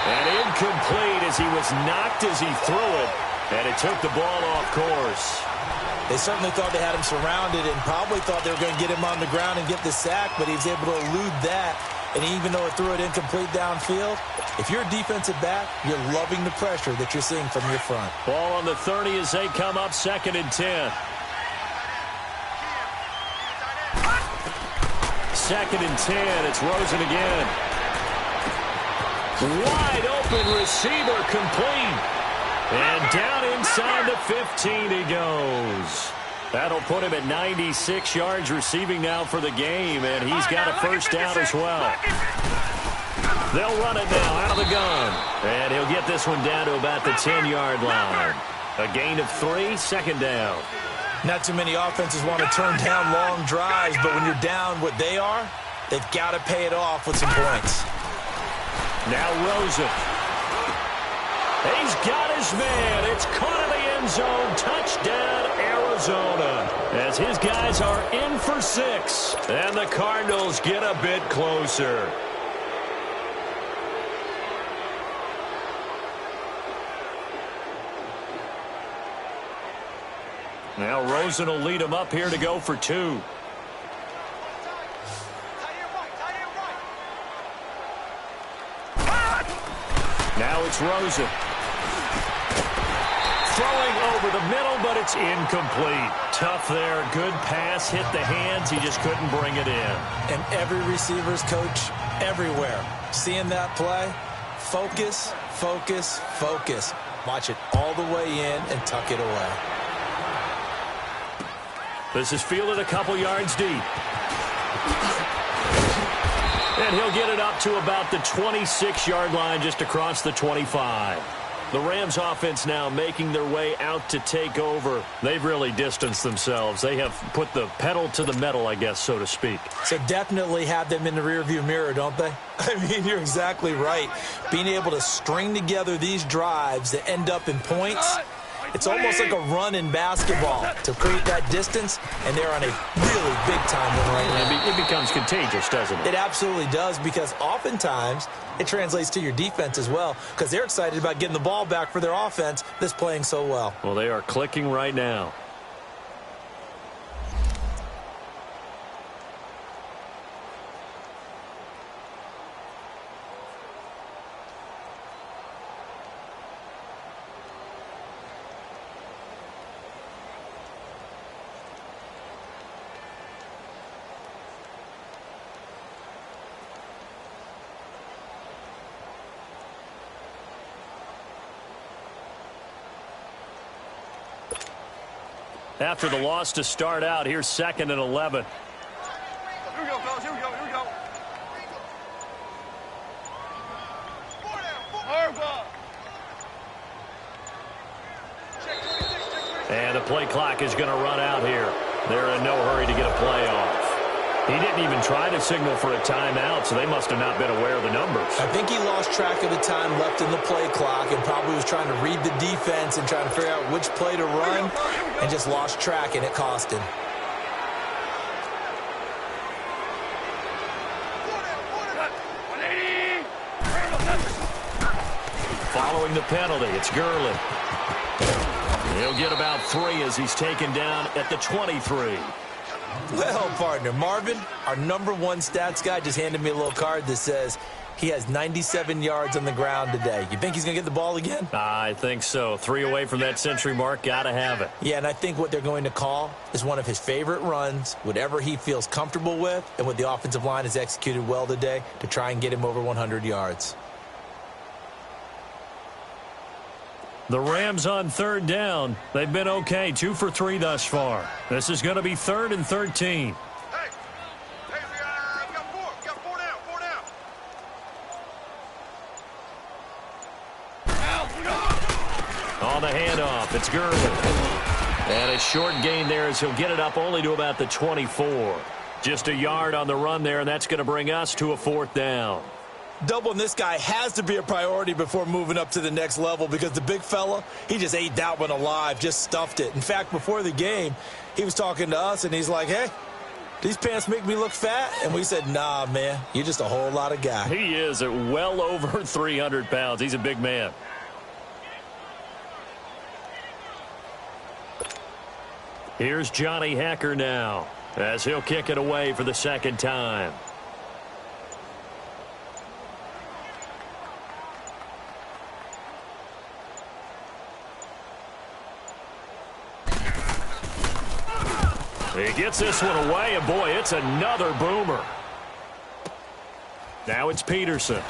And incomplete as he was knocked as he threw it, and it took the ball off course. They certainly thought they had him surrounded and probably thought they were going to get him on the ground and get the sack, but he was able to elude that. And even though it threw it incomplete downfield, if you're a defensive back, you're loving the pressure that you're seeing from your front. Ball on the 30 as they come up 2nd and 10. 2nd and 10. It's Rosen again. Wide open receiver complete. And down inside the 15 he goes. That'll put him at 96 yards receiving now for the game, and he's got a 1st down as well. They'll run it now out of the gun. And he'll get this one down to about the 10-yard line. A gain of 3, 2nd down. Not too many offenses want to turn down long drives, but when you're down what they are, they've got to pay it off with some points. Now Rosen. He's got his man. It's caught in the end zone. Touchdown, Arizona. As his guys are in for 6. And the Cardinals get a bit closer. Now Rosen will lead him up here to go for 2. Now it's Rosen. Throwing over the middle, but it's incomplete. Tough there. Good pass. Hit the hands. He just couldn't bring it in. And every receiver's coach everywhere. Seeing that play, focus, focus, focus. Watch it all the way in and tuck it away. This is fielded a couple yards deep. And he'll get it up to about the 26-yard line, just across the 25. The Rams offense now making their way out to take over. They've really distanced themselves. They have put the pedal to the metal, I guess, so to speak. So definitely have them in the rearview mirror, don't they? I mean, you're exactly right. Being able to string together these drives that end up in points, it's almost like a run in basketball to create that distance, and they're on a really big-time one right now. It becomes contagious, doesn't it? It absolutely does, because oftentimes it translates to your defense as well, because they're excited about getting the ball back for their offense that's playing so well. Well, they are clicking right now. after the loss to start out. Here's 2nd and 11. Here we go, fellas. Here we go. Here we go. Hard ball. And the play clock is going to run out here. They're in no hurry to get a play off. He didn't even try to signal for a timeout, so they must have not been aware of the numbers. I think he lost track of the time left in the play clock and probably was trying to read the defense and trying to figure out which play to run and just lost track, and it cost him. Following the penalty, it's Gurley. He'll get about 3 as he's taken down at the 23. Well, partner, Marvin, our number 1 stats guy, just handed me a little card that says he has 97 yards on the ground today. You think he's going to get the ball again? I think so. 3 away from that century mark. Got to have it. Yeah, and I think what they're going to call is one of his favorite runs, whatever he feels comfortable with, and what the offensive line has executed well today to try and get him over 100 yards. The Rams on 3rd down. They've been okay. 2 for 3 thus far. This is going to be 3rd and 13. We got 4. We got 4 down. 4 down. On the handoff, it's Gurley. And a short gain there as he'll get it up only to about the 24. Just a yard on the run there, and that's going to bring us to a 4th down. Doubling this guy has to be a priority before moving up to the next level because the big fella, he just ate that one alive, just stuffed it. In fact, before the game, he was talking to us, and he's like, hey, these pants make me look fat? And we said, nah, man, you're just a whole lot of guy. He is at well over 300 pounds. He's a big man. Here's Johnny Hacker now as he'll kick it away for the 2nd time. He gets this one away, and boy, it's another boomer. Now it's Peterson.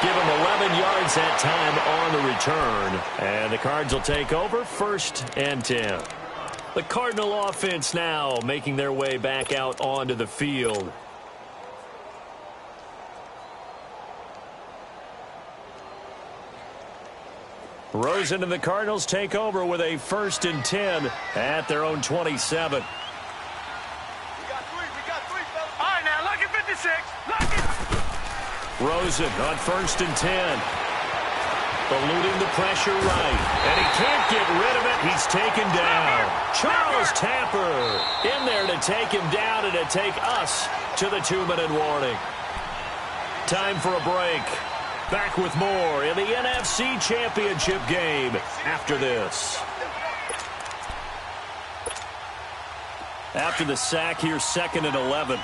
Give him 11 yards that time on the return. And the Cards will take over 1st and 10. The Cardinal offense now making their way back out onto the field. Rosen and the Cardinals take over with a 1st and 10 at their own 27. We got 3. Fellas. All right, now, lucky 56. Lucky. Rosen on 1st and 10. Eluding the pressure right. And he can't get rid of it. He's taken down. Charles Tapper in there to take him down and to take us to the 2-minute warning. Time for a break. Back with more in the NFC Championship game after this. After the sack, here's 2nd and 11.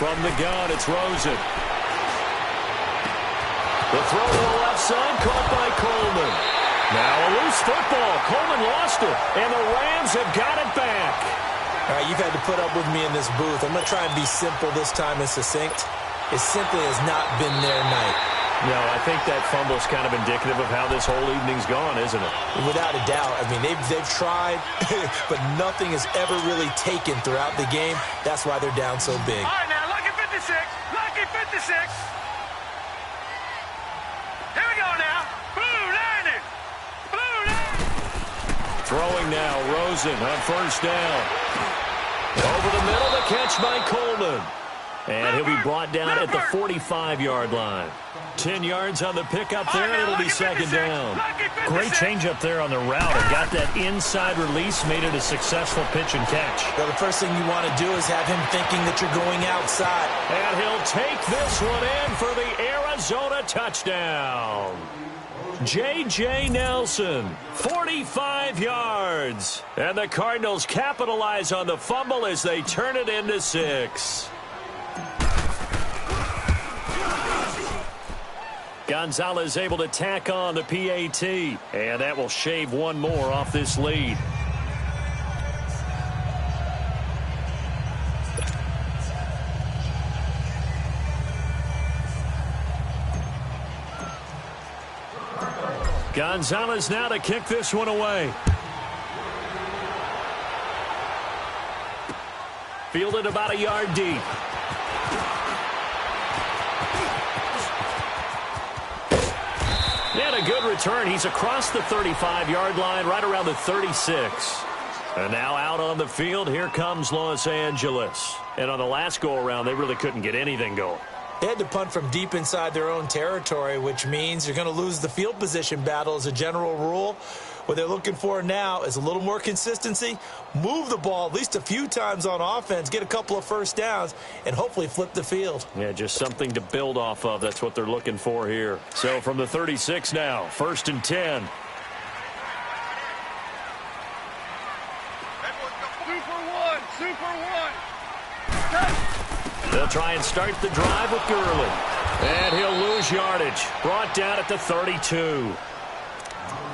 From the gun, it's Rosen. The throw to the left side, caught by Coleman. Now a loose football. Coleman lost it, and the Rams have got it back. All right, you've had to put up with me in this booth. I'm going to try and be simple this time and succinct. It simply has not been their night. No, I think that fumble is kind of indicative of how this whole evening's gone, isn't it? Without a doubt. I mean, they've tried, but nothing has ever really taken throughout the game. That's why they're down so big. All right, now, lucky 56. Lucky 56. Here we go now. Blue landing. Blue landing. Throwing now, Rosen on 1st down. Over the middle, the catch by Coleman. And he'll be brought down at the 45-yard line. 10 yards on the pickup there, and it'll be 2nd down. Great change up there on the route. And got that inside release, made it a successful pitch and catch. Well, the first thing you want to do is have him thinking that you're going outside. And he'll take this one in for the Arizona touchdown. J.J. Nelson, 45 yards. And the Cardinals capitalize on the fumble as they turn it into 6. Gonzalez able to tack on the PAT, and that will shave one more off this lead. Gonzalez now to kick this one away. Fielded about a yard deep. And a good return. He's across the 35-yard line, right around the 36. And now out on the field, here comes Los Angeles. And on the last go-around, they really couldn't get anything going. They had to punt from deep inside their own territory, which means you're going to lose the field position battle as a general rule. What they're looking for now is a little more consistency, move the ball at least a few times on offense, get a couple of first downs, and hopefully flip the field. Yeah, just something to build off of. That's what they're looking for here. So from the 36 now, 1st and 10. Super one. They'll try and start the drive with Gurley. And he'll lose yardage. Brought down at the 32.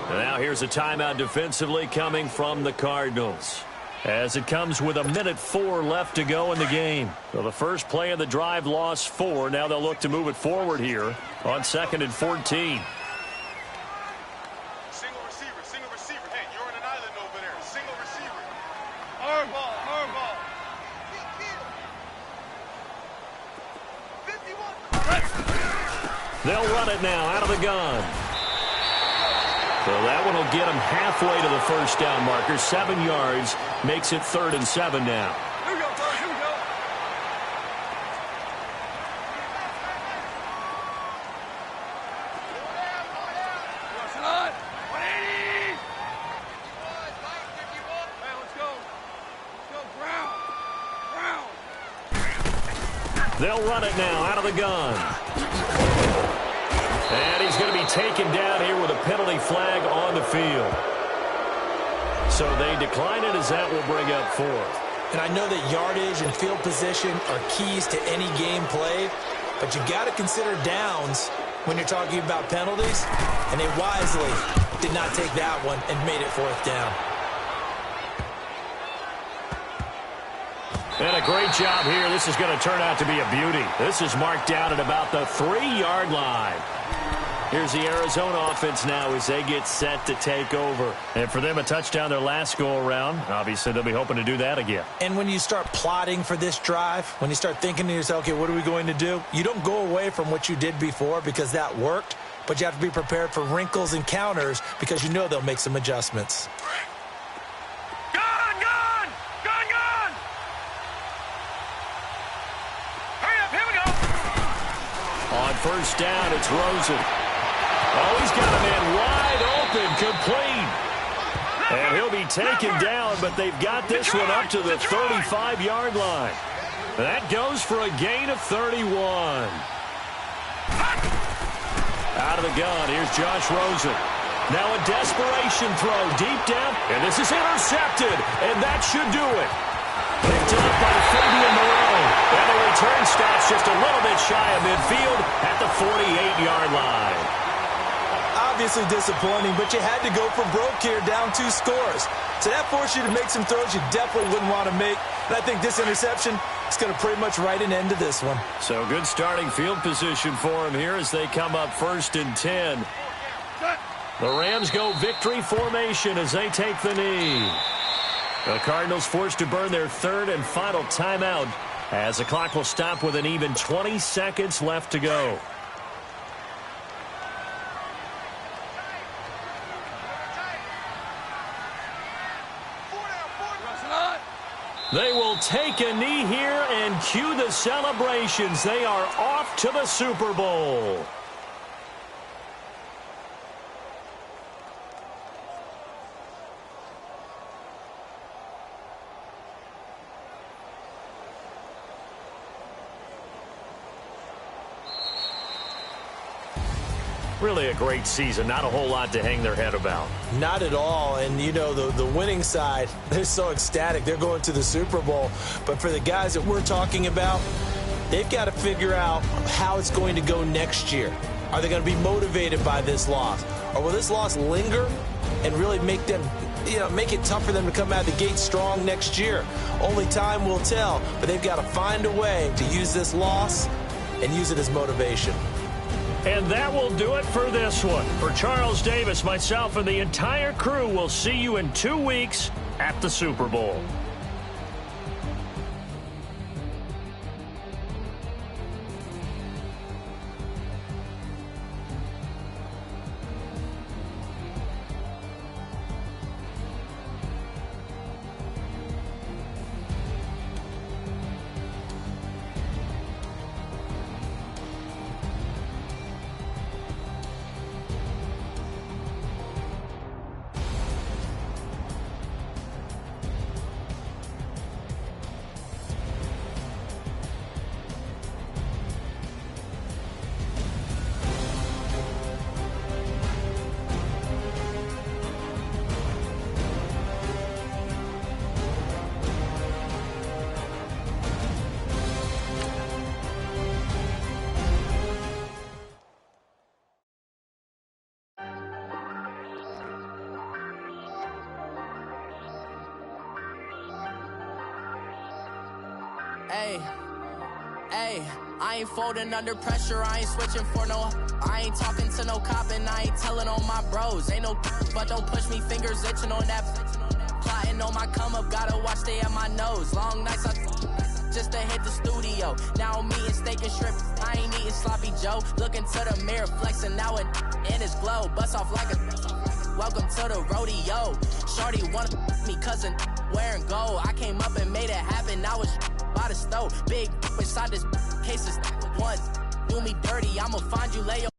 And now here's a timeout defensively coming from the Cardinals, as it comes with 1:04 left to go in the game. So the first play of the drive lost 4. Now they'll look to move it forward here on 2nd and 14. Single receiver. Hey, you're on an island over there. Single receiver. Hard ball. 51. They'll run it now out of the gun. So that one will get them halfway to the first down marker. 7 yards makes it 3rd and 7 now. Here we go, Tony. Here we go. Rushing on. 180. Hey, let's go. Brown. They'll run it now out of the gun. And he's going to be taken down here with a penalty flag on the field. So they decline it as that will bring up 4th. And I know that yardage and field position are keys to any game played, but you got to consider downs when you're talking about penalties, and they wisely did not take that one and made it 4th down. And a great job here. This is going to turn out to be a beauty. This is marked down at about the 3-yard line. Here's the Arizona offense now as they get set to take over. And for them, a touchdown their last go-around. Obviously, they'll be hoping to do that again. And when you start plotting for this drive, when you start thinking to yourself, okay, what are we going to do? You don't go away from what you did before because that worked, but you have to be prepared for wrinkles and counters because you know they'll make some adjustments. Gun! Hurry up, here we go. On first down, it's Rosen. Oh, he's got a man wide open, complete. And he'll be taken down, but they've got this one up to the 35-yard line. That goes for a gain of 31. Out of the gun, here's Josh Rosen. Now a desperation throw deep down, and this is intercepted, and that should do it. Picked up by Fabian Moreau. And the return stops just a little bit shy of midfield at the 48-yard line. Obviously disappointing, but you had to go for broke here, down 2 scores. So that forced you to make some throws you definitely wouldn't want to make. And I think this interception is going to pretty much write an end to this one. So good starting field position for him here as they come up 1st and 10. The Rams go victory formation as they take the knee. The Cardinals forced to burn their 3rd and final timeout as the clock will stop with an even 20 seconds left to go. They will take a knee here and cue the celebrations. They are off to the Super Bowl. Really a great season. Not a whole lot to hang their head about. Not at all. And, you know, the winning side, they're so ecstatic. They're going to the Super Bowl. But for the guys that we're talking about, they've got to figure out how it's going to go next year. Are they going to be motivated by this loss? Or will this loss linger and really make them, make it tough for them to come out of the gate strong next year? Only time will tell. But they've got to find a way to use this loss and use it as motivation. And that will do it for this one. For Charles Davis, myself, and the entire crew, we'll see you in 2 weeks at the Super Bowl. Hey, I ain't folding under pressure, I ain't switching for no. I ain't talking to no cop and I ain't telling on my bros. Ain't no but don't push me, fingers itching on that. Plotting on my come up, gotta watch stay at my nose. Long nights just to hit the studio. Now I'm eating steak and shrimp, I ain't eating sloppy Joe. Looking to the mirror, flexing now and in his glow. Bust off like a welcome to the rodeo. Shorty wanna me cousin wearing gold. I came up and made it happen, I was by the stove. Big inside this case is once do me dirty, I'ma find you, lay your